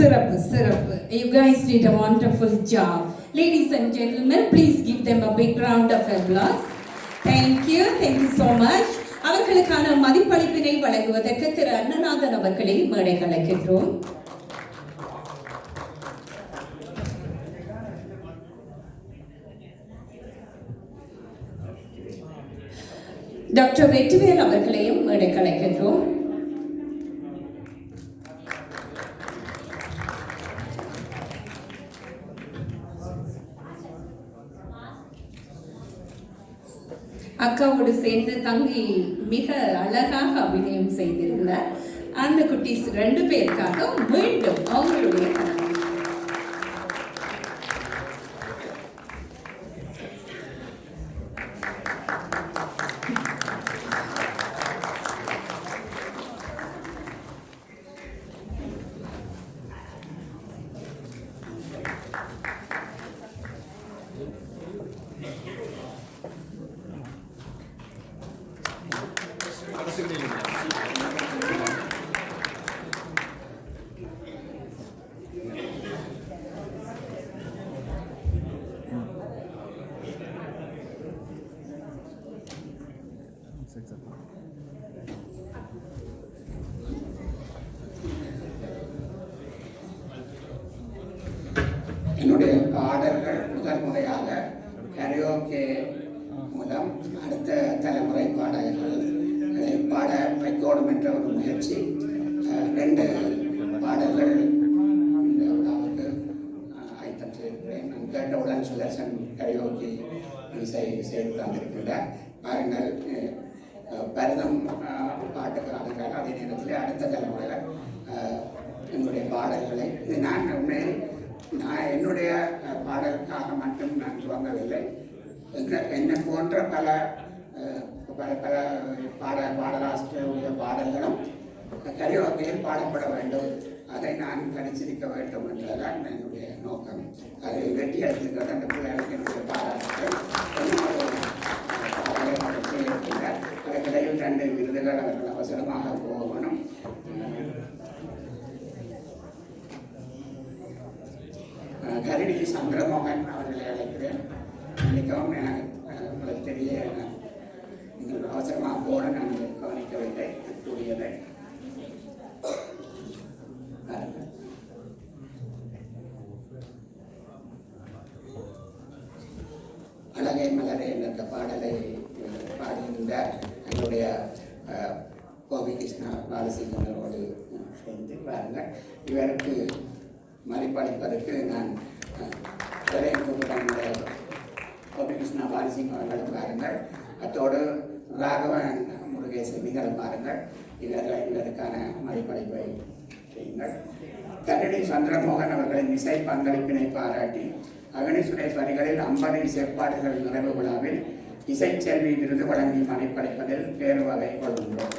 சிறப்பு சிறப்பு. You guys did a wonderful job. Ladies and gentlemen, please give them a big round of applause. Thank you so much. அவர்களுக்கான மதிப்பளிப்பினை வழங்குவதற்கு திரு அண்ணநாதன் அவர்களை மேடைக்கு அழைக்கின்றோம். டாக்டர் வெற்றிவேல் அவர்களையும் மேடைக்கு அழைக்கின்றோம். அக்காவோடு சேர்ந்து தங்கி மிக அழகாக அபிநயம் செய்திருந்தார். அந்த குட்டீஸ் 2 பேருக்காக மீண்டும் அவங்களுடைய என்னுடைய பாடல்கள் முதல் முறையாக கரியோகே மூலம் அடுத்த தலைமுறை பாடல்களை பாட வைக்கோடும் என்ற ஒரு முயற்சி. 2 பாடல்கள் இந்த விழாவுக்கு ஆயத்தம் செய்திருக்கிறேன். நான் கேட்டவுடன் சுதர்சன் கரியோகி இசை செய்து தந்திருக்கின்றார். பாருங்கள், பரதம் பாட்டுக்கு ஆடுகிறார். அதே நேரத்தில் அடுத்த தலைமுறையில் என்னுடைய பாடல்களை நான் என்னுடைய பாடலுக்காக மட்டும் நான் துவங்கவில்லை. என்னை போன்ற பல பாடலாசிரியருடைய பாடல்களும் கரியோகையில் பாடப்பட வேண்டும், அதை நான் கணிச்சிருக்க வேண்டும் என்றதான் என்னுடைய நோக்கம். அதை வெற்றி அளித்திருக்கிறது. அந்த பிள்ளைகளுக்கு என்னுடைய பாராட்டுகள். அதற்கிடையில் 2 விருதுகள் அவர்கள் அவசரமாக போகணும். கரிடி சந்திரமோகன் அவர்களை அழைக்கிறேன். மிகவும் எனக்கு தெரிய நீங்கள் அவசரமாக போட நான் கவனிக்கவில்லை கூடியதை. அழகை மலரே என்ற பாடலை பாடியிருந்த என்னுடைய கோபி கிருஷ்ணா பாலசிங்கரோடு சேர்ந்து பாருங்கள். இவருக்கு மதிப்பளிப்பதற்கு நான் கோபி கிருஷ்ணா பாலசிங் அவர்களும் பாருங்கள். அத்தோடு ராகவன் முருகேசன் நீங்களும் பாருங்கள். இதற்கான மதிப்பளிப்பை செய்யுங்கள். கரடி சந்திரமோகன் அவர்களின் இசை பங்களிப்பினை பாராட்டி அகனி சுரேஷ் வரிகளில் 50 இசைப்பாடுகள் நிறைவு விழாவில் இசைச்செல்வி விருது வழங்கி மதிப்பளிப்பதில் பேரு வகை கொள்கின்றோம்.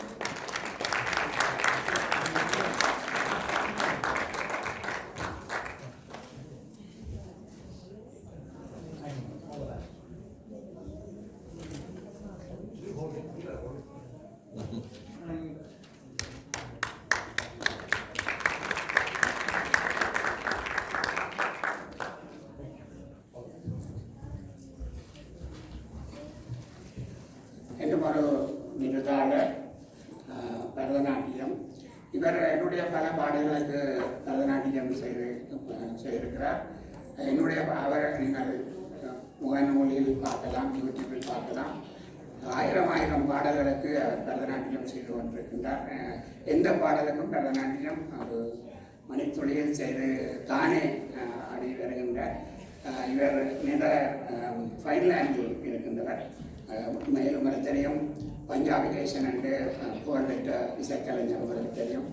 ஒரு விருதாக பரதநாட்டியம். இவர் என்னுடைய பல பாடல்களுக்கு பரதநாட்டியம் செய்திருக்கிறார். என்னுடைய அவர் நீங்கள் முகநூலில் பார்க்கலாம், யூடியூபில் பார்க்கலாம். 1000 பாடல்களுக்கு பரதநாட்டியம் செய்து கொண்டிருக்கின்றார். எந்த பாடலுக்கும் பரதநாட்டியம் ஒரு மணித்துளியில் செய்து தானே ஆடி வருகின்றார். இவர் ஃபைன்லாண்டில் இருக்கின்றவர். மேலும் உங்களுக்கு தெரியும், பஞ்சாபி கேசன் என்று புகழ்பெற்ற இசைக்கலைஞர் உங்களுக்கு தெரியும்.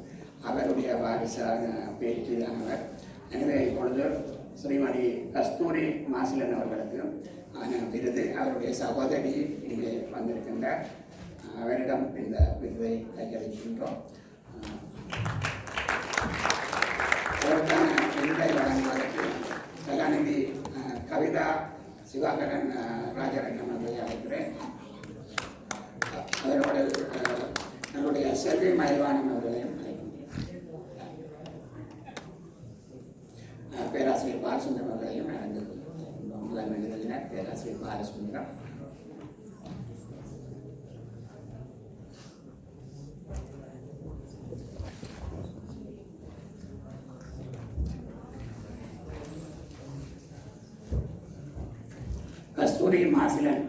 அவருடைய வாரிசான பேட்டி தான் அவர். எனவே இப்பொழுது ஸ்ரீமதி கஸ்தூரி மாசிலன் அவர்களுக்கு விருது அவருடைய சகோதரி இங்கே வந்திருக்கின்றார். அவரிடம் இந்த விருதை கையளிக்கின்றோம். அவருக்கான விருதை வழங்குவதற்கு கலாநிதி கவிதா சிவாகரன் ராஜரட்னம் அவர்களை அழைக்கிறேன். அவரோட என்னுடைய செல்வி மயில்வாணன் அவர்களையும் அழைக்கின்றேன். பாலசுந்தரம் அவர்களையும் எனக்கு முதன்மை விருந்தினர் பேராசிரியர் பாலசுந்தரம். கஸ்தூரி மாசிலன்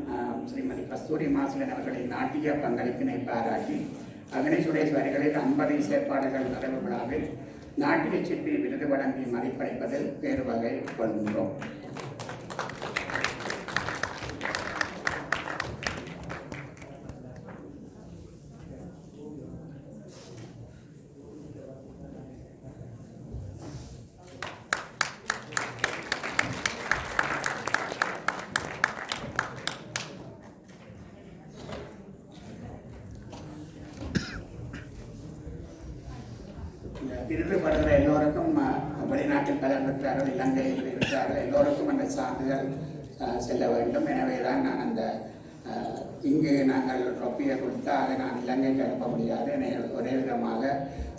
ஸ்ரீமதி கஸ்தூரி மாசிலன் அவர்களின் நாட்டிய பங்களிப்பினை பாராட்டி அகனை சுரேஷ் வரிகளில் 50 இசைப்பாடுகள் நிறைவு விழாவில் நாட்டிய சிற்பி விருது வழங்கி மதிப்பளிப்பதில் பேரு வகை கொள்கின்றோம். விருது பெறுகிற எல்லோருக்கும் வெளிநாட்டில் பலர் இருக்கிறார்கள், இலங்கையில் இருக்கிறார்கள், எல்லோருக்கும் அந்த சான்றிதழ் செல்ல வேண்டும். எனவே தான் நான் அந்த இங்கு நாங்கள் ரொப்பியை கொடுத்தா அதை நான் இலங்கைக்கு அனுப்ப முடியாது. ஒரே விதமாக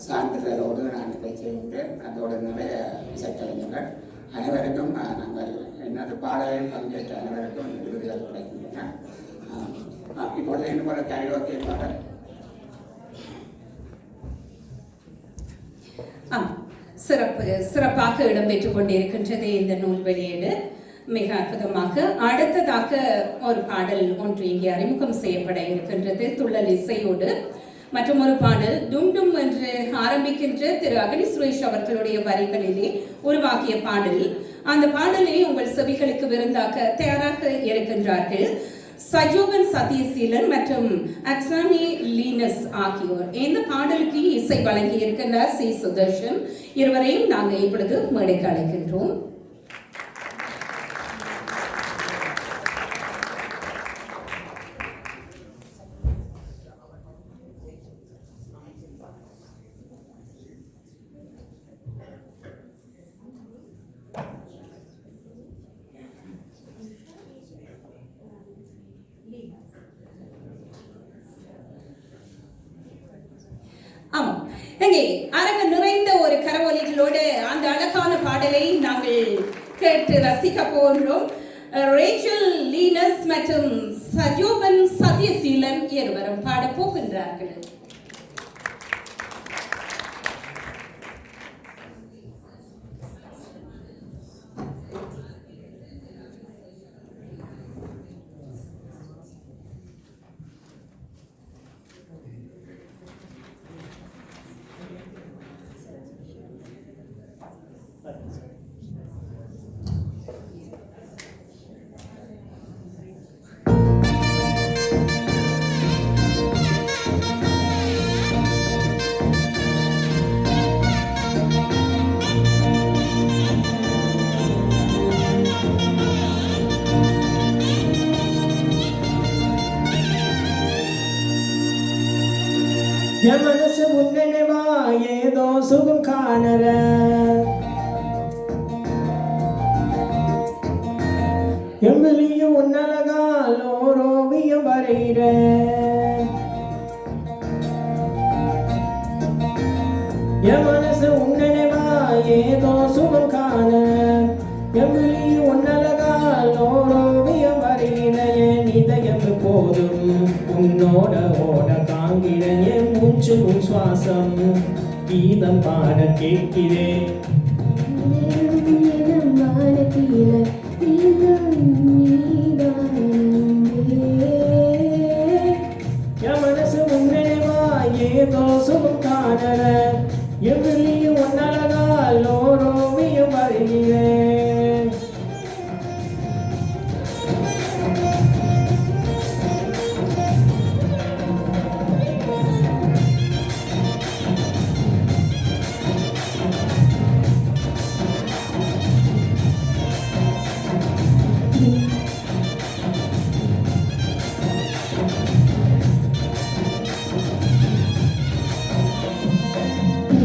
சான்றிதழோடு நான் இதை செய்கின்றேன். அதோடு நிறைய இசைக்கலைஞர்கள் அனைவருக்கும் நாங்கள் என்னது பாடலில் பங்கேற்ற அனைவருக்கும் விருதுகள் கிடைக்கின்றன. இப்பொழுது இன்னும் ஒரு கரியோக்கை பாடல். சிறப்பாக இடம்பெற்றுக் கொண்டிருக்கின்றது இந்த நூல் வெளியீடு. மிக அற்புதமாக அடுத்ததாக ஒரு பாடல் ஒன்று இங்கே அறிமுகம் செய்யப்பட இருக்கின்றது துள்ளல் இசையோடு. மற்றும் ஒரு பாடல் டும் டும் என்று ஆரம்பிக்கின்ற திரு அகனி சுரேஷ் அவர்களுடைய வரிகளிலே உருவாக்கிய பாடல். அந்த பாடலை உங்கள் செவிகளுக்கு விருந்தாக்க தயாராக இருக்கின்றார்கள் சஜோபன் சத்யசீலன் மற்றும் அக்சானி லீனஸ் ஆகியோர். இந்த பாடலுக்கு இசை வழங்கி இருக்கின்றார் சி சுதர்ஷன். இருவரையும் நாங்கள் இப்பொழுது மேடைக்கு அழைக்கின்றோம். ஆமாம், எங்கே அரங்கு நிறைந்த ஒரு கரவொலிகளோடு அந்த அழகான பாடலை நாங்கள் கேட்டு ரசிக்க போன்றோம். ரேச்சல் லீனஸ் மற்றும் சஜோபன் சத்யசீலன் இருவரும் பாட போகின்றார்கள். என் மனசு முன்னெனவா ஏதோ சுகம் காணற எவ்வளியும் உன்னழகால் ஓரோவியம் வரைகிற என் மனசு உன்னெனவா ஏதோ சுகம் காண எவ்வளியும் உன்னழகால் ஓரோவியம் வரைகிற என் இதயம் போதும் உன்னோட ஓட காண்கிறேன் என் மூச்சு உன் சுவாசம் கீதம் பாட கேட்கிறேன் என் மனசு முன்னேவா ஏதோ சுகம் காணற எவ்வளியும் ஒன்னழகால் ஓரோவியம் வருகிறேன்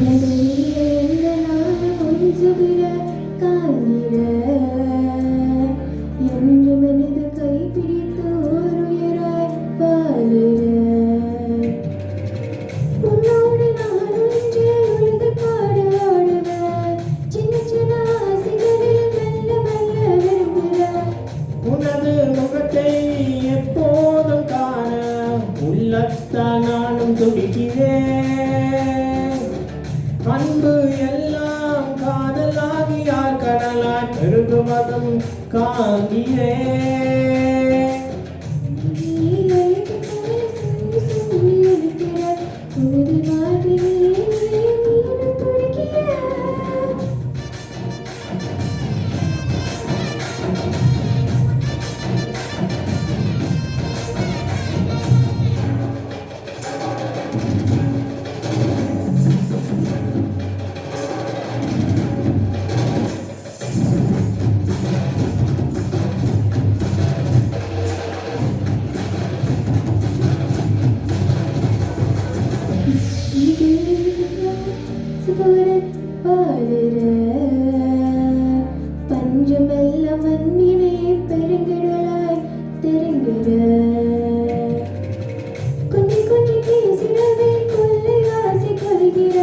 என்ன அழைக்கிறேன். அன்பு எல்லாம் காதலாகியார் கடலாய் பெருகுவதும் காண்கிறேன். பஞ்சமெல்ல மண்ணினை பெருங்கிடலாய் தெரிந்திட கொஞ்சி கொஞ்சி பேசிடவே கொள்ளை ஆசை கொள்கிற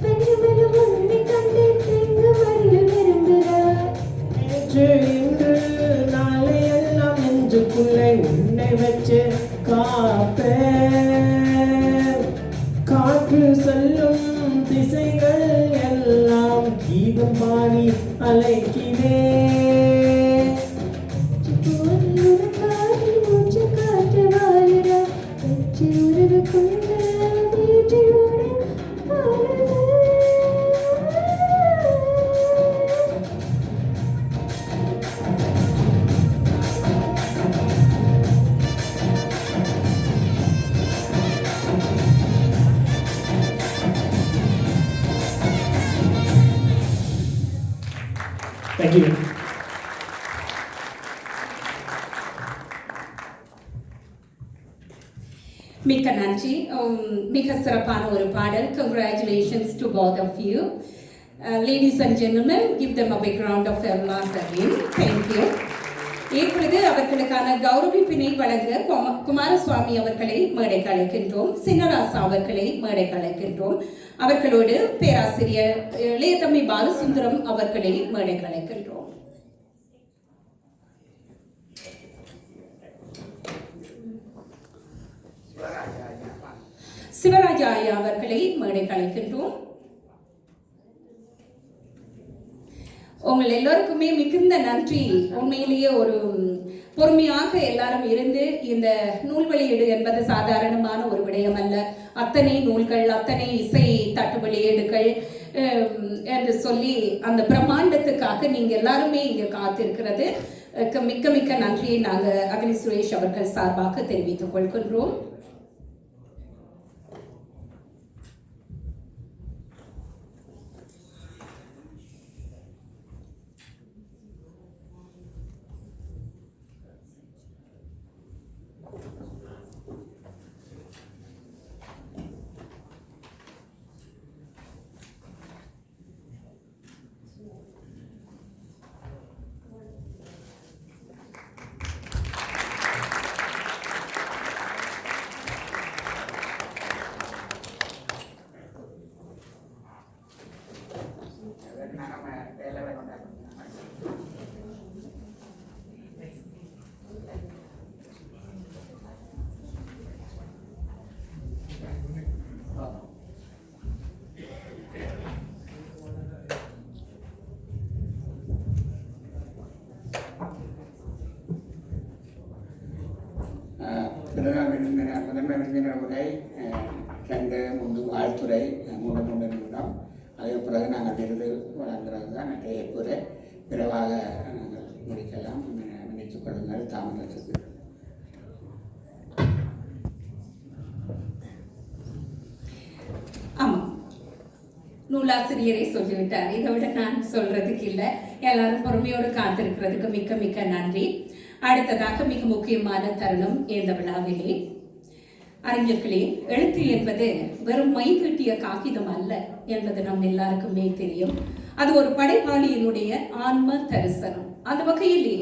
பஞ்சமெல்ல மண்ணை கண்டு திங்க வழியில் விரும்புகிறார். நேற்று இன்று நாளை எல்லாம் நெஞ்சுக்குள்ளே உன்னை வச்சு காப்பேன். காற்று செல்லும் திசைகள் எல்லாம் கீதம் பாடி அழைக்கிறேன். உனக்காக மூச்சு காற்று வாழுற வெற்றி உறவு கொண்ட வீட்டோடு வாழுற. Thank you. மிக்க நன்றி. மிக சிறப்பான ஒரு பாடல். Congratulations to both of you. Ladies and gentlemen, give them a big round of applause again. Thank you. இப்பொழுது அவர்களுக்கான கௌரவிப்பினை வழங்க குமாரசுவாமி அவர்களை மேடைக்கு அழைக்கின்றோம். சின்னராசா அவர்களை மேடைக்கு அழைக்கின்றோம். அவர்களோடு பேராசிரியர் இளையதம்பி பாலசுந்தரம் அவர்களை மேடைக்கு அழைக்கின்றோம். சிவராஜா ஐயா அவர்களை மேடைக்கு அழைக்கின்றோம். உங்கள் எல்லோருக்குமே மிகுந்த நன்றி. உண்மையிலேயே ஒரு பொறுமையாக எல்லாரும் இருந்து இந்த நூல் வெளியீடு என்பது சாதாரணமான ஒரு விடயம் அல்ல. அத்தனை நூல்கள், அத்தனை இசை தட்டு வெளியீடுகள் என்று சொல்லி அந்த பிரம்மாண்டத்துக்காக நீங்க எல்லாருமே இங்க காத்திருக்கிறது மிக்க மிக்க நன்றியை நாங்கள் அக்னி சுரேஷ் அவர்கள் சார்பாக தெரிவித்துக் கொள்கின்றோம். முதன்மை விருந்தினர் உரை 2 வாழ்த்துறை 3 நிமிடம். அதற்கு பிறகு நாங்கள் விருது வழங்குறது தான் நிறைய கூற விரைவாக நாங்கள் முடிக்கலாம். நினைத்துக் கொள்ளுங்கள். தாமதத்துக்கு ஆமாம், நூலாசிரியரை சொல்லிவிட்டார். இதை விட நான் சொல்றதுக்கு இல்லை. எல்லாரும் பொறுமையோடு காத்திருக்கிறதுக்கு மிக்க மிக்க நன்றி. அடுத்ததாக மிக முக்கியமான தருணம் இந்த விழாவிலே. அறிஞர்களே, எழுத்து என்பது வெறும் மை தீட்டிய காகிதம் அல்ல என்பது நம் எல்லாருக்குமே தெரியும். அது ஒரு படைப்பாளியினுடைய ஆன்ம தரிசனம். அந்த வகையிலே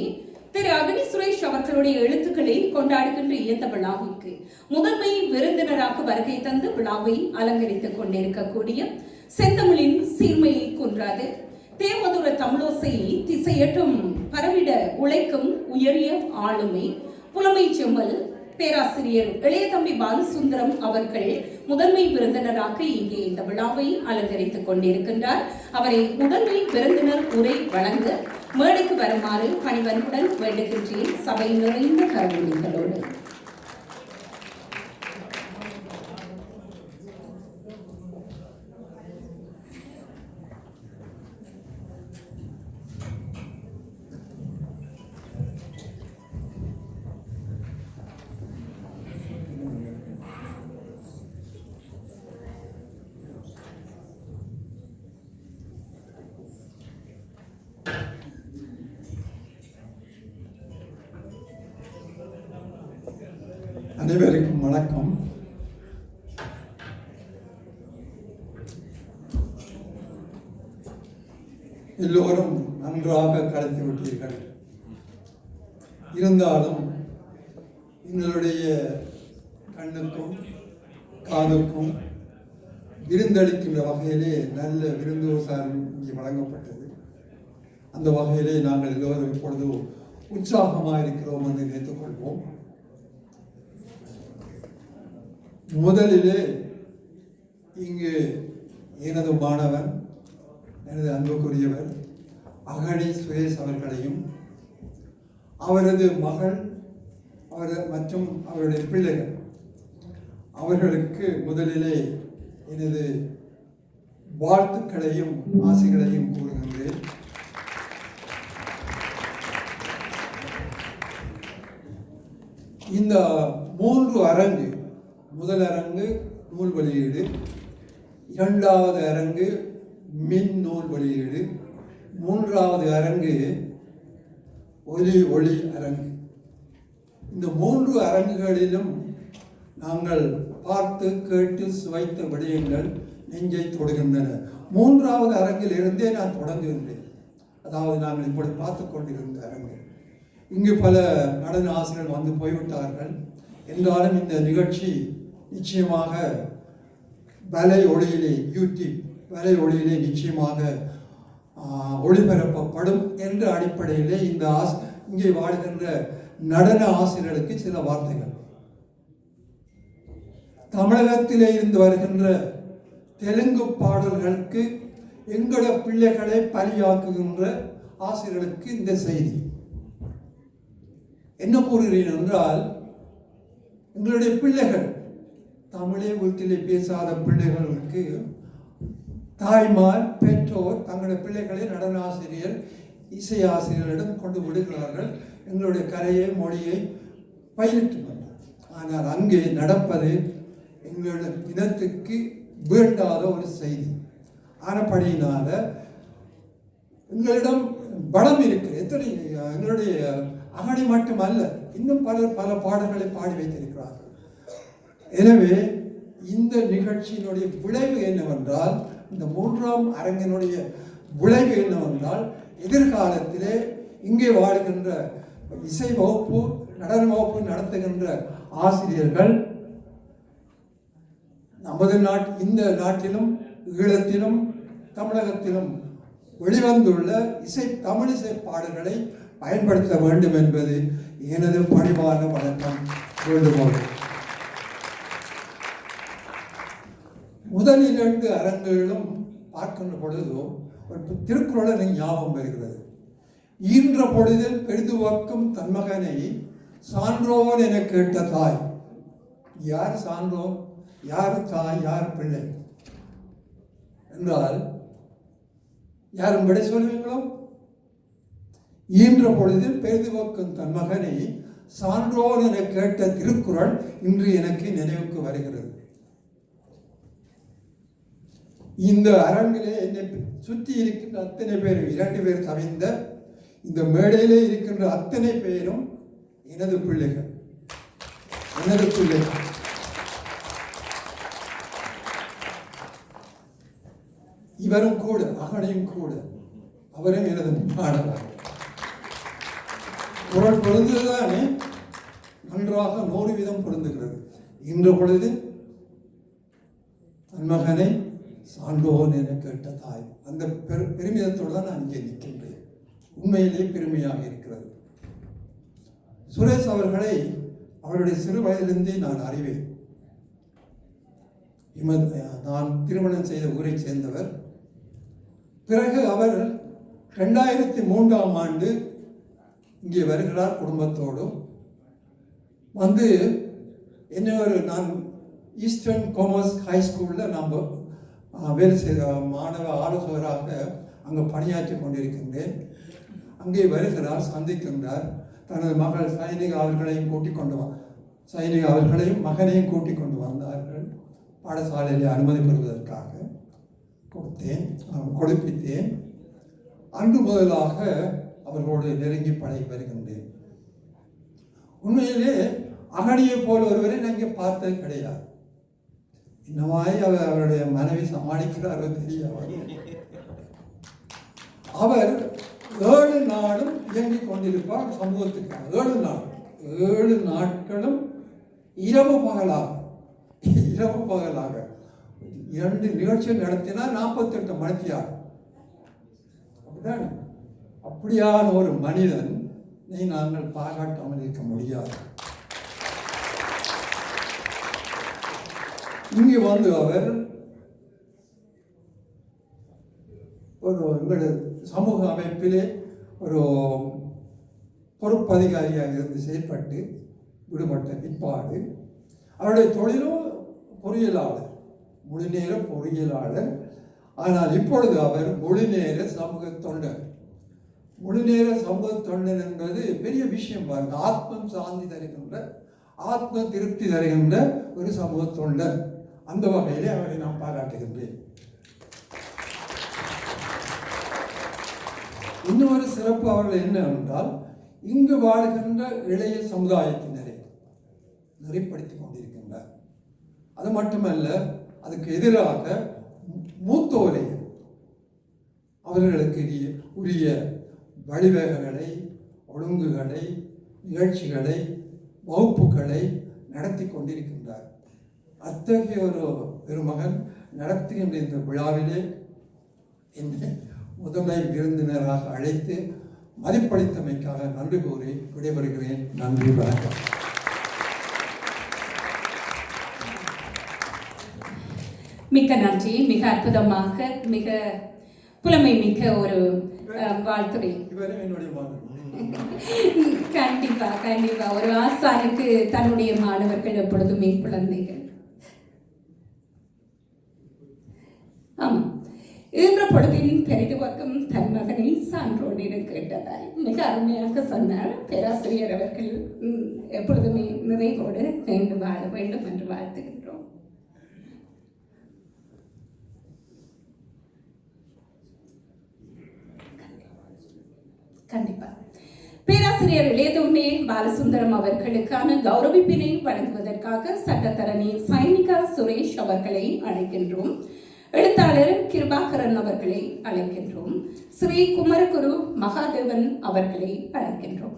திரு அக்னி சுரேஷ் அவர்களுடைய எழுத்துக்களை கொண்டாடுகின்ற இந்த விழாவிற்கு முதன்மை விருந்தினராக வருகை தந்து விழாவை அலங்கரித்துக் கொண்டிருக்கக்கூடிய செந்தமிழின் சீர்மையை குன்றாது தேமதுர தமிழோசையை திசையட்டும் பரவிட உழைக்கும் உயரிய ஆளுமை புலமை செம்மல் பேராசிரியர் இளையதம்பி பாலசுந்தரம் அவர்கள் முதன்மை விருந்தினராக இங்கே இந்த விழாவை அலங்கரித்துக் கொண்டிருக்கின்றார். அவரை முதன்மை விருந்தினர் உரை வழங்க மேடைக்கு வருமாறு பணிவன்புடன் வேண்டுகின்றேன். சபை நிறைந்த கருவிகளோடு. அனைவருக்கும் வணக்கம். எல்லோரும் நன்றாக கலந்து விட்டீர்கள். இருந்தாலும் எங்களுடைய கண்ணுக்கும் காதுக்கும் விருந்தளிக்கின்ற வகையிலே நல்ல விருந்தோசாரம் இங்கே வழங்கப்பட்டது. அந்த வகையிலே நாங்கள் எல்லோரும் இப்பொழுது உற்சாகமாக இருக்கிறோம் என்று நினைத்துக் கொள்வோம். முதலிலே இங்கு எனது மாணவன், எனது அன்புக்குரியவர் அகழி சுரேஷ் அவர்களையும் அவரது மகள் மற்றும் அவருடைய பிள்ளைகள் அவர்களுக்கு முதலிலே எனது வாழ்த்துக்களையும் ஆசைகளையும் கூறுகின்றேன். இந்த 3 அரங்கு, முதல் அரங்கு நூல் வெளியீடு, இரண்டாவது அரங்கு மின் நூல் வெளியீடு, மூன்றாவது அரங்கு ஒளி அரங்கு. இந்த 3 அரங்குகளிலும் நாங்கள் பார்த்து கேட்டு சுவைத்த விடயங்கள் நெஞ்சை தொடுகின்றன. 3வது அரங்கில் இருந்தே நான் தொடங்குகின்றேன். அதாவது நாங்கள் இப்படி பார்த்து கொண்டிருந்த அரங்கு. இங்கு பல நடன ஆசிரியர்கள் வந்து போய்விட்டார்கள். என்றாலும் இந்த நிகழ்ச்சி நிச்சயமாக வலை ஒளியிலே, யூடியூப் வலை ஒளியிலே நிச்சயமாக ஒளிபரப்பப்படும் என்ற அடிப்படையிலே இந்த இங்கே வாழ்கின்ற நடன ஆசிரியர்களுக்கு சில வார்த்தைகள். தமிழகத்திலே இருந்து வருகின்ற தெலுங்கு பாடல்களுக்கு எங்கள பிள்ளைகளை பலியாக்குகின்ற ஆசிரியர்களுக்கு இந்த செய்தி. என்ன கூறுகிறேன் என்றால், எங்களுடைய பிள்ளைகள், தமிழே வீட்டிலே பேசாத பிள்ளைகளுக்கு தாய்மார், பெற்றோர் தங்களுடைய பிள்ளைகளை நடன ஆசிரியர், இசை ஆசிரியர்களிடம் கொண்டு விடுகிறார்கள். எங்களுடைய கலையை, மொழியை பயிரிட்டு வந்தார். ஆனால் அங்கே நடப்பது எங்களுடைய இனத்துக்கு வேண்டாத ஒரு செய்தி. ஆனப்படியினால எங்களிடம் பலம் இருக்கிறது. எத்தனை எங்களுடைய அகடி மட்டுமல்ல, இன்னும் பல பாடல்களை பாடி வைத்திருக்கிறார்கள். எனவே இந்த நிகழ்ச்சியினுடைய விளைவு என்னவென்றால், இந்த 3ஆம் அரங்கினுடைய விளைவு என்னவென்றால், எதிர்காலத்திலே இங்கே வாழ்கின்ற இசை வகுப்பு, நடன வகுப்பு நடத்துகின்ற ஆசிரியர்கள் நமது இந்த நாட்டிலும், ஈழத்திலும், தமிழகத்திலும் வெளிவந்துள்ள தமிழ் இசை பாடல்களை பயன்படுத்த வேண்டும் என்பது எனது பணிவான வணக்கம், வேண்டுகோள். முதல் 2 அரங்குகளும் பார்க்கின்ற பொழுதோ ஒரு திருக்குறள் ஞாபகம் வருகிறது. ஈன்ற பொழுதில் பெரிதுவக்கும் தன்மகனை சான்றோன் என கேட்ட தாய். யார் சான்றோன், யார் தாய், யார் பிள்ளை என்றால் யாரும் விடை சொல்வீங்களோ? ஈன்ற பொழுதில் பெரிதுவக்கும் தன் மகனை சான்றோன் என கேட்ட திருக்குறள் இன்று எனக்கு நினைவுக்கு வருகிறது. இந்த அரங்கிலே என்னை சுற்றி இருக்கின்ற அத்தனை பேரும், 2 பேர் தவிர்ந்த இந்த மேடையிலே இருக்கின்ற அத்தனை பேரும் எனது பிள்ளைகள், எனது பிள்ளைகள். இவரும் கூட, அகனையும் கூட, அவரும் எனது மாணவர். குரல் பொருந்துதானே நன்றாக 100% பொருந்துகிறது. இன்ற பொழுது தன் மகனை சான்றோன் என கேட்ட தாய், அந்த பெருமிதத்தோடு தான் நான் இங்கே நிற்கின்றேன். உண்மையிலே பெருமையாக இருக்கிறது. சுரேஷ் அவர்களை அவருடைய சிறு வயதிலிருந்தே நான் அறிவேன். நான் திருமணம் செய்த ஊரை சேர்ந்தவர். பிறகு அவர் 2003ஆம் ஆண்டு இங்கே வருகிறார் குடும்பத்தோடும். வந்து நான் ஈஸ்டர்ன் காமர்ஸ் ஹை ஸ்கூலில் நம்ம வேலை செய்த மாணவ ஆலோசகராக அங்கே பணியாற்றி கொண்டிருக்கின்றேன். அங்கே வருகிறார், சந்திக்கின்றார். தனது மகள் சைனிகா அவர்களையும் கூட்டிக் கொண்டு சைனிகா அவர்களையும் மகனையும் கூட்டிக் கொண்டு வந்தார்கள். பாடசாலையில் அனுமதி பெறுவதற்காக கொடுப்பித்தேன். அன்று முதலாக அவர்களோடு நெருங்கி பழகி வருகின்றேன். உண்மையிலே அகடியை போல ஒருவரை நான் இங்கே பார்த்தது கிடையாது. இன்னமாய் அவருடைய மனைவி சமாளிக்கிறாரோ தெரியாது. அவர் 7 நாளும் இயங்கிக் கொண்டிருப்பார் சமூகத்துக்காக. 7 நாட்களும் இரவு பகலாக 2 நிகழ்ச்சிகள் நடத்தினால் 48 மணித்தியாகும். அப்படிதான். அப்படியான ஒரு மனிதன் நாங்கள் பாராட்டாமல் இருக்க முடியாது. இங்கே வந்து அவர் எங்களுடைய சமூக அமைப்பிலே ஒரு பொறுப்பதிகாரியாக இருந்து செயல்பட்டு விடுபட்ட பிற்பாடு அவருடைய தொழிலும் பொறியியலாளர், முழுநேர பொறியியலாளர். ஆனால் இப்பொழுது அவர் முழுநேர சமூக தொண்டர். முழுநேர சமூக தொண்டர் என்பது பெரிய விஷயம் பாருங்க. ஆத்மம் சாந்தி தருகின்ற, ஆத்ம திருப்தி தருகின்ற ஒரு சமூக தொண்டர். அந்த வகையிலே அவரை நான் பாராட்டுகின்றேன். இன்னொரு சிறப்பு அவர்கள் என்ன என்றால், இங்கு வாழ்கின்ற இளைய சமுதாயத்தினரை நெறிப்படுத்திக் கொண்டிருக்கின்றார். அது மட்டுமல்ல, அதுக்கு எதிராக மூத்தோரை அவர்களுக்கு உரிய வழிவகைகளை, ஒழுங்குகளை, நிகழ்ச்சிகளை, வகுப்புகளை நடத்தி கொண்டிருக்கின்றார். அத்தகைய ஒரு பெருமகன் நடத்துகின்ற இந்த விழாவிலே என்னை முதன்மை விருந்தினராக அழைத்து மதிப்பளித்தமைக்காக நன்றி கூறி விடைபெறுகிறேன். நன்றி, வணக்கம். மிக்க நன்றி. மிக அற்புதமாக, மிக புலமை மிக்க ஒரு வாழ்த்துறை. கண்டிப்பா கண்டிப்பா ஒரு ஆசானுக்கு தன்னுடைய மாணவர்கள் எப்பொழுதுமே குழந்தைகள். ஆமா, இன்ற பொழுதின் பெரிதுவக்கம் தன் மகனை சான்றோடு கேட்டதாய் மிக அருமையாக சொன்னார் பேராசிரியர் அவர்கள். எப்பொழுதுமே நிறைவோடு நீண்டு வாழ வேண்டும் என்று வாழ்த்துகின்றோம். கண்டிப்பா பேராசிரியர் இளையதும்மே பாலசுந்தரம் அவர்களுக்கான கௌரவிப்பினை வழங்குவதற்காக சட்டத்தரணி சைனிகா சுரேஷ் அவர்களை அழைக்கின்றோம். எழுத்தாளர் கிருபாகரன் அவர்களை அழைக்கின்றோம். ஸ்ரீ குமரகுரு மகாதேவன் அவர்களை அழைக்கின்றோம்.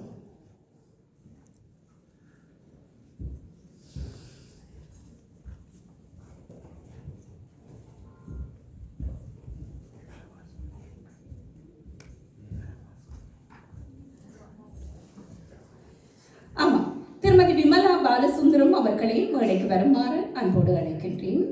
ஆமா, திருமதி விமலா பாலசுந்தரம் அவர்களை மேடைக்கு வருமாறு அன்போடு அழைக்கின்றேன்.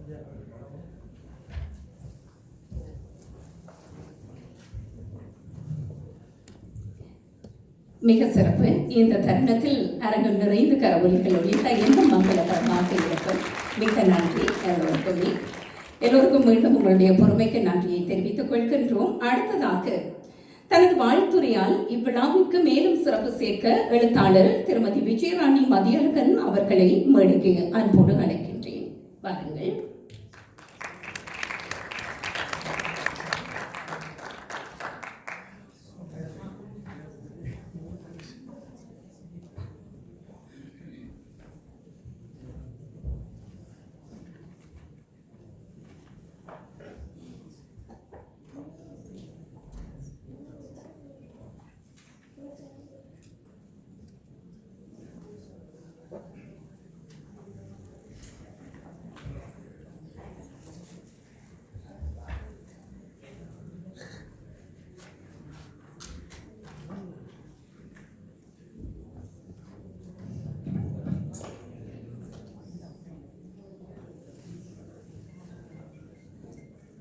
மிக சிறப்பு. இந்த தருணத்தில் அரங்கம் நிறைந்து கரவொலிகள் ஒலித்த இன்னும் மங்களகரமாக இருக்கும். மிக நன்றி எல்லோருக்குமே. எல்லோருக்கும் மீண்டும் உங்களுடைய பொறுமைக்கு நன்றியை தெரிவித்துக் கொள்கின்றோம். அடுத்ததாக தனது வாழ்த்துறையால் இவ்விழாவுக்கு மேலும் சிறப்பு சேர்க்க எழுத்தாளர் திருமதி விஜயராணி மதியழகன் அவர்களை மேடைக்கு அன்போடு அழைக்கின்றேன். வாருங்கள்.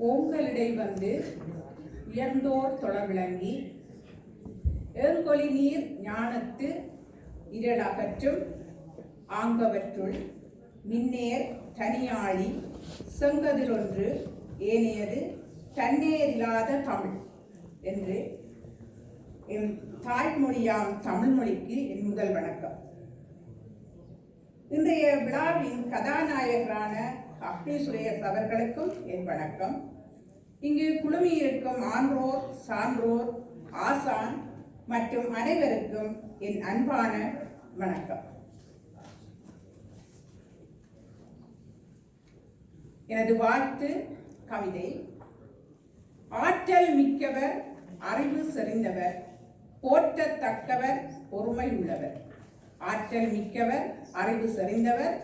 ஓங்கலிடை வந்து உயர்ந்தோர் தொழ விளங்கி ஏங்கொலி நீர் ஞானத்து இரடகற்றும் ஆங்கவற்றுள் மின்னேர் தனியாழி செங்கதிரொன்று ஏனையது தன்னேரில்லாத தமிழ் என்று என் தாய்மொழியாம் தமிழ் மொழிக்கு என் முதல் வணக்கம். இன்றைய விழாவின் கதாநாயகரான அக்னி சுரேஷ் அவர்களுக்கும் என் வணக்கம். இங்கு குழுமியிருக்கும் ஆன்றோர், சான்றோர், ஆசான் மற்றும் அனைவருக்கும் என் அன்பான வணக்கம். எனது வாழ்த்து கவிதை. ஆற்றல் மிக்கவர், அறிவு செறிந்தவர், போற்றத்தக்கவர், பொறுமை உள்ளவர். ஆற்றல் மிக்கவர், அறிவு செறிந்தவர்,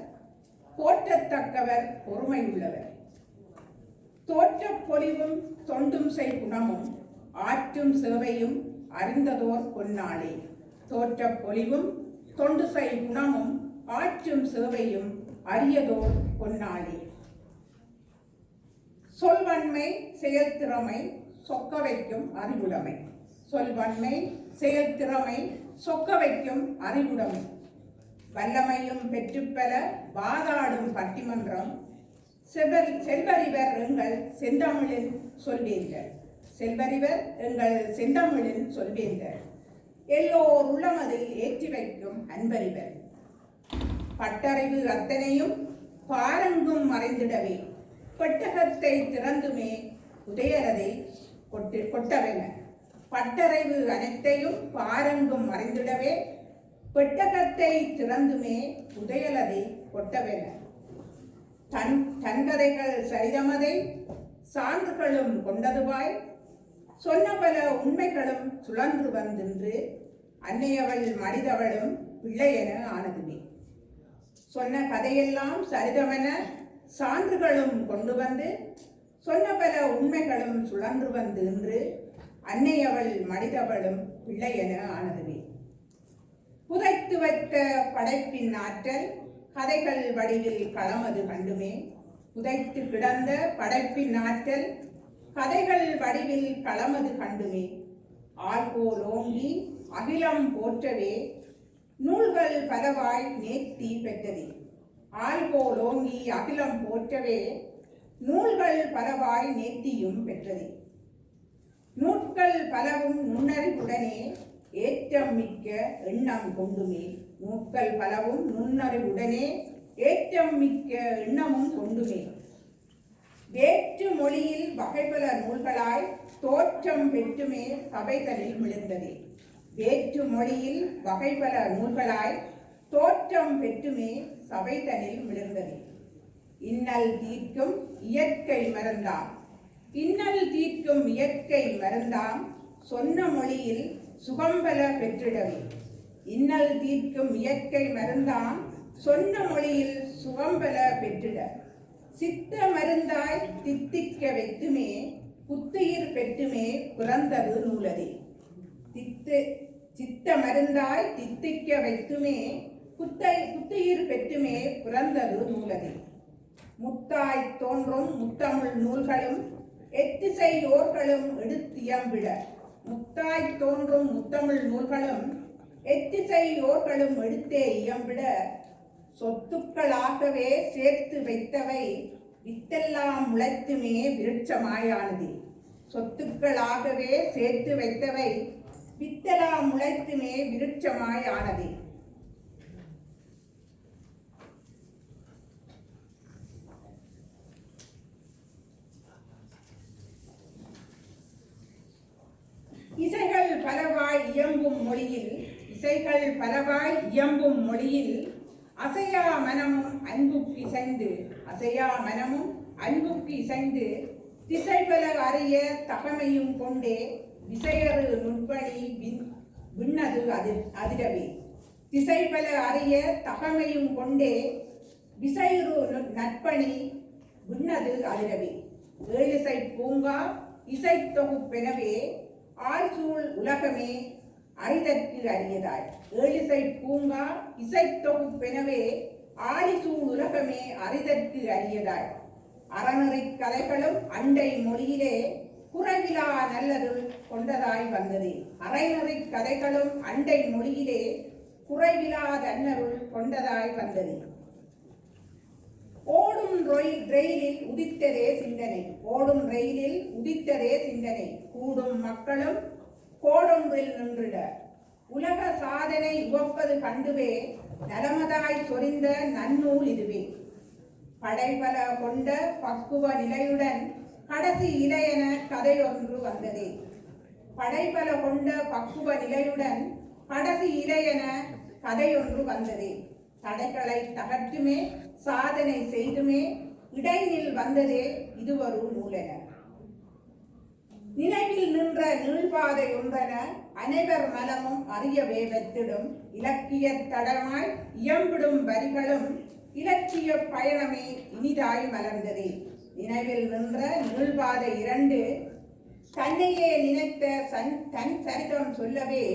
போற்றத்தக்கவர், பொறுமை உள்ளவர். தோற்ற பொலிவும் தொண்டும் செய் குணமும் ஆற்றும் சேவையும் அறிந்ததோர் பொன்னாளே. தோற்ற பொலிவும் தொண்டு செய் குணமும் ஆற்றும் சேவையும் அறியதோர் பொன்னாளே. சொல்வன்மை செயல்திறமை சொக்க வைக்கும் அறிவுடைமை. சொல்வன்மை செயல்திறமை சொக்க வைக்கும் அறிவுடைமை. வல்லமையும் பெற்றுப்பெற வாதாடும் பட்டிமன்றம் செல்வறிவர் எங்கள் செந்தமிழின் சொல்வேர்கள். செல்வறிவர் எங்கள் செந்தமிழின் சொல்வேர்கள். எல்லோர் உள்ளமதில் ஏற்றி வைக்கும் அன்பறிவர். பட்டறிவு அத்தனையும் பாரங்கும் மறைந்திடவே பெட்டகத்தை திறந்துமே உதயரதை கொட்டவென. பட்டறிவு அனைத்தையும் பாரங்கும் மறைந்திடவே பெட்டகத்தை திறந்துமே உதயலதை கொட்டவென. தன்கதைகள் சரிதமதை சான்றுகளும் கொண்டதுவாய் சொன்ன பல உண்மைகளும் சுழன்று வந்தின்று அன்னையவள் மனிதவளும் பிள்ளையென ஆனதுமே. சொன்ன கதையெல்லாம் சரிதமென சான்றுகளும் கொண்டு வந்து சொன்ன பல உண்மைகளும் சுழன்று வந்து இன்று அன்னையவள் மனிதவளும் பிள்ளையென ஆனதுமே. புதைத்து வைத்த படைப்பின் ஆற்றல் கதைகள் வடிவில் களமது கண்டுமே. புதைத்து கிடந்த படைப்பின் ஆற்றல் கதைகள் வடிவில் களமது கண்டுமே. ஆள்போல் ஓங்கி அகிலம் போற்றவே நூல்கள் பலவாய் நேர்த்தி பெற்றதே. ஆள்போல் ஓங்கி அகிலம் போற்றவே நூல்கள் பலவாய் நேர்த்தியும் பெற்றதே. நூட்கள் பலவும் நுண்ணறிவுடனே ஏற்றம் மிக்க எண்ணம் கொண்டுமே. நூட்கள் பலவும் நுண்ணறிவுடனே ஏற்றம் மிக்க எண்ணமும் கொண்டுமே. வேற்று மொழியில் வகைபல நூல்களாய் தோற்றம் பெற்றுமே சபைகளில் விழுந்ததே. வேற்று மொழியில் வகைபல நூல்களாய் தோற்றம் பெற்றுமே சபைதனில் விழுந்ததே. இன்னல் தீர்க்கும் இயற்கை மறந்தாம். இன்னல் தீர்க்கும் இயற்கை மறந்தாம் சொன்ன மொழியில் சுகம்பல பெற்றிடவே. இன்னல் தீர்க்கும் இயற்கை மருந்தாம் சொன்ன மொழியில் சுகம்பல பெற்றிட. சித்த மருந்தாய் தித்திக்க வைத்துமே புத்துயிர் பெற்றுமே பிறந்தது நூலதே. சித்த மருந்தாய் தித்திக்க வைத்துமே புத்துயிர் பெற்றுமே பிறந்தது நூலதே. முத்தாய் தோன்றும் முத்தமிழ் நூல்களும் எத்திசை யோர்களும் எடுத்தியம்பிட. முத்தாய் தோன்றும் முத்தமிழ் நூல்களும் எத்திசை யோர்களும் எடுத்தே இயம்பிட. சொத்துக்களாகவே சேர்த்து வைத்தவை வித்தெல்லாம் முளைத்துமே விருட்சமாயானது. சொத்துக்களாகவே சேர்த்து வைத்தவை வித்தெல்லாம் முளைத்துமே விருட்சமாயானது. இசைகள் பலவாய் இயம்பும் மொழியில் அசையா மனமும் அன்புக்கு இசைந்து திசைபல அறிய தகமையும் கொண்டே விசையறு நுட்பணி விண்ணது அதிரவே. திசைபல அறிய தகமையும் கொண்டே விசையுறு நற்பணி விண்ணது அதிரவே. ஏழிசை பூங்கா இசைத்தொகுப்பெனவே ஆழ்சூழ் உலகமே அறிதற்கு அரியதாய். ஏழிசை பூங்கா இசைத்தொகுப்பெனவே ஆழிசூழ் உலகமே அறிதற்கு அரியதாய். அறநெறி கதைகளும் அண்டை மொழியிலே குறைவிலா நல்லது கொண்டதாய் வந்தது. அறநெறி கதைகளும் அண்டை மொழியிலே குறைவிலா தன்னருள் கொண்டதாய் வந்தது. ஓடும் ரயிலில் உதித்ததே சிந்தனை. கூடும் மக்களும் கோடொன்றில் நின்றிட. உலக சாதனை உவப்பது கண்டுவே நலமதாய் சொரிந்த நன்னூல் இதுவே. படைபல கொண்ட பக்குவ நிலையுடன் கடைசி இலையென கதையொன்று வந்ததே. படைபல கொண்ட பக்குவ நிலையுடன் கடைசி இலையென கதையொன்று வந்ததே. தடைகளை தகற்றுமே சாதனை செய்துமே இடையில் வந்ததே இதுவொரு நூலென. நினைவில் நின்ற நீள்பாதை ஒன்றென அனைவர் மனமும் அறியவே வெத்திடும். இலக்கிய தடமாய் இயம்பிடும் வரிகளும் இலக்கிய பயணமே இனிதாய் மலர்ந்ததே. நினைவில் நின்ற நீள்பாதை 2 தன்னையே நினைத்த தன் சரிதம் சொல்லவே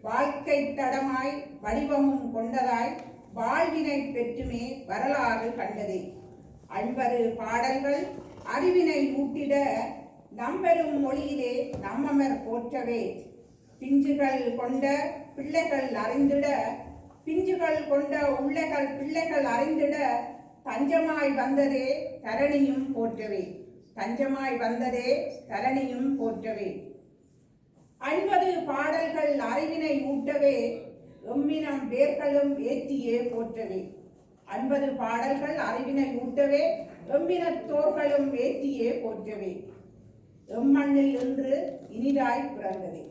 வாழ்க்கை தடமாய் வடிவமும் கொண்டதாய் வாழ்வினை பெற்றுமே வரலாறு கண்டதே. 50 பாடல்கள் அறிவினை ஊட்டிட நம்பெரும் மொழியிலே நம்மமர் போற்றவே. பிஞ்சுகள் கொண்ட பிள்ளைகள் அறிந்திட பிள்ளைகள் அறிந்திட தஞ்சமாய் வந்ததே தரணியும் போற்றவே. 50 பாடல்கள் அறிவினை ஊட்டவே எம்மினம் வேர்களும் ஏற்றியே போற்றவே. 50 பாடல்கள் அறிவினை ஊட்டவே எம்மினத்தோர்களும் ஏற்றியே போற்றவே. எம்மண்ணில் இன்று இனிதாய் பிறந்ததே.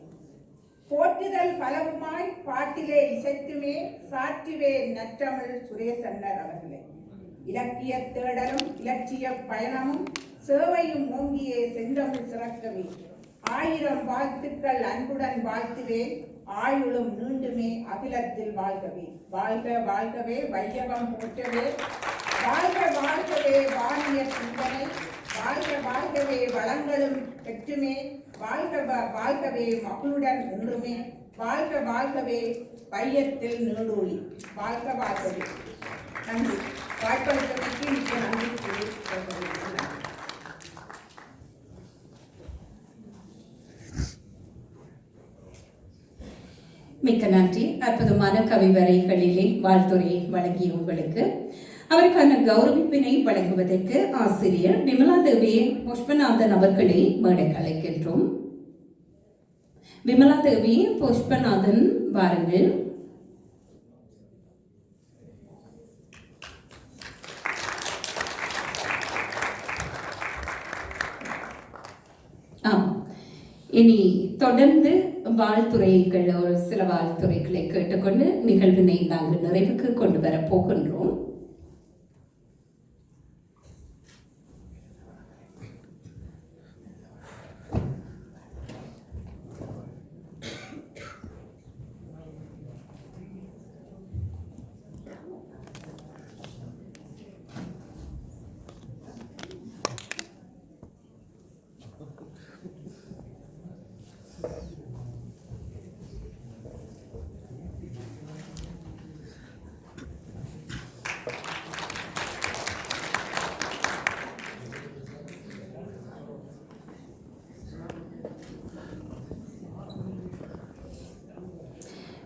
போற்றுதல் பலவுமாய் பாட்டிலே இசைத்துமே சாற்றுவே நற்றமிழ் சுரேசன்னர் அவர்களே. இலக்கிய தேடலும் இலட்சிய பயணமும் சேவையும் ஓங்கியே செந்தமிழ் சிறக்கவே. 1000 வாழ்த்துக்கள் அன்புடன் வாழ்த்துவேன் ஆயுளும் நீண்டுமே அகிலத்தில் வாழ்கவே. வாழ்க வாழ்கவே வையகம் போற்றவே. வாழ்க வாழ்கவே வாணிய சிந்தனை. வாழ்க வாழ்கவே வளங்களும் பெற்றுமே. வாழ்க வாழ்கவே மகளுடன் நின்றுமே. வாழ்க வாழ்கவே பையத்தில் நீடூழி. வாழ்க வாழ்கவே. நன்றி. வாய்ப்பளித்தமைக்கு மிக்க நன்றி கூறி மிக்க நன்றி. அற்புதமான கவிவரைகளிலே வாழ்த்துறை வழங்கிய உங்களுக்கு அவருக்கான கௌரவிப்பினை வழங்குவதற்கு ஆசிரியர் விமலாதேவி புஷ்பநாதன் அவர்களை மேடைக்கு அழைக்கின்றோம். விமலாதேவி புஷ்பநாதன் வாருங்கள். இனி தொடர்ந்து வாழ்த்துறைகள் ஒரு சில வாழ்த்துறைகளை கேட்டுக்கொண்டு நிகழ்வினை நாங்கள் நிறைவுக்கு கொண்டு வர போகின்றோம்.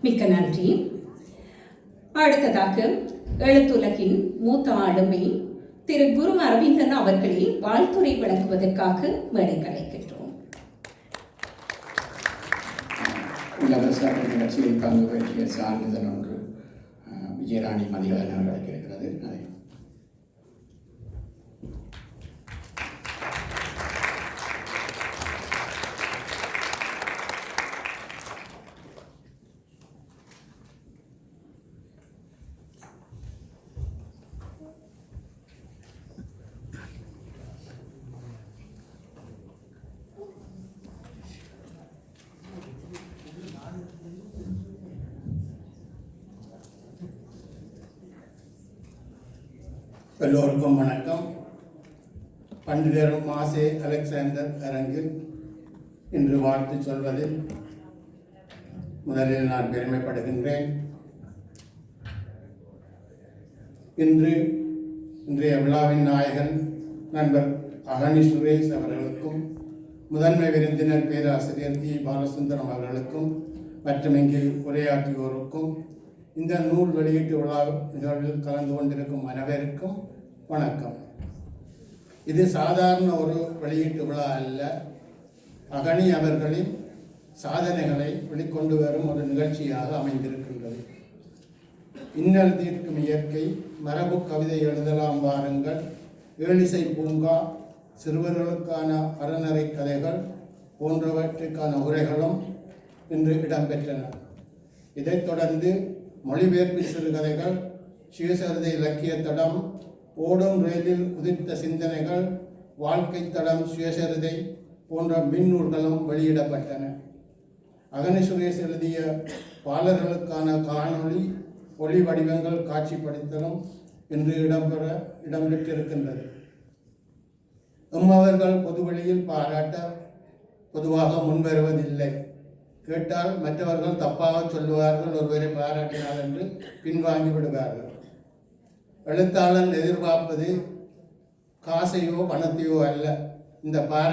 மிக்க நன்றி. அடுத்ததாக எழுத்துலகின் மூத்த ஆளுமை திரு குரு அரவிந்தன் அவர்களை வாழ்த்துரை வழங்குவதற்காக மேடை அழைக்கின்றோம். இலவச நிகழ்ச்சியில் பங்கு பெற்றிய சான்றிதழ் ஒன்று விஜயராணி மதியழகன் அவர்களுக்கு இருக்கிறது. அதை எல்லோருக்கும் வணக்கம். பண்டிதர் மாசே அலெக்சாண்டர் அரங்கில் இன்று வாழ்த்து சொல்வதில் முதலில் நான் பெருமைப்படுகின்றேன். இன்றைய விழாவின் நாயகன் நண்பர் அகனி சுரேஷ் அவர்களுக்கும் முதன்மை விருந்தினர் பேராசிரியர் தி பாலசுந்தரம் அவர்களுக்கும் மற்றும் இங்கு உரையாற்றியோருக்கும் இந்த நூல் வெளியீட்டு விழா நிகழ்வில் கலந்து கொண்டிருக்கும் அனைவருக்கும் வணக்கம். இது சாதாரண ஒரு வெளியீட்டு விழா அல்ல, அகனி அவர்களின் சாதனைகளை வெளிக்கொண்டு வரும் ஒரு நிகழ்ச்சியாக அமைந்திருக்கின்றது. இன்னல் தீர்க்கும் இயற்கை, மரபு கவிதை எழுதலாம் வாருங்கள், ஏழிசை பூங்கா, சிறுவர்களுக்கான அறநறை கதைகள் போன்றவற்றுக்கான உரைகளும் இன்று இடம்பெற்றன. இதைத் தொடர்ந்து மொழிபெயர்ப்பு சிறுகதைகள், சுயசரிதை இலக்கிய தடம், ஓடும் ரயிலில் உதிர்த்த சிந்தனைகள், வாழ்க்கை தடம், சுயசரிதை போன்ற மின்னூல்களும் வெளியிடப்பட்டன. அகனி சுரேஷ் எழுதிய பாலர்களுக்கான காணொளி ஒளி வடிவங்கள் காட்சிப்படுத்தலும் இன்று இடம்பெற்றிருக்கின்றது. அவர்கள் பொதுவெளியில் பாராட்ட பொதுவாக முன்வருவதில்லை. கேட்டால் மற்றவர்கள் தப்பாக சொல்லுவார்கள், ஒருவரை பாராட்டினார் என்று பின்வாங்கி விடுவார்கள். எழுத்தாளன் எதிர்பார்ப்பது காசையோ பணத்தையோ அல்ல, இந்த பாராட்டு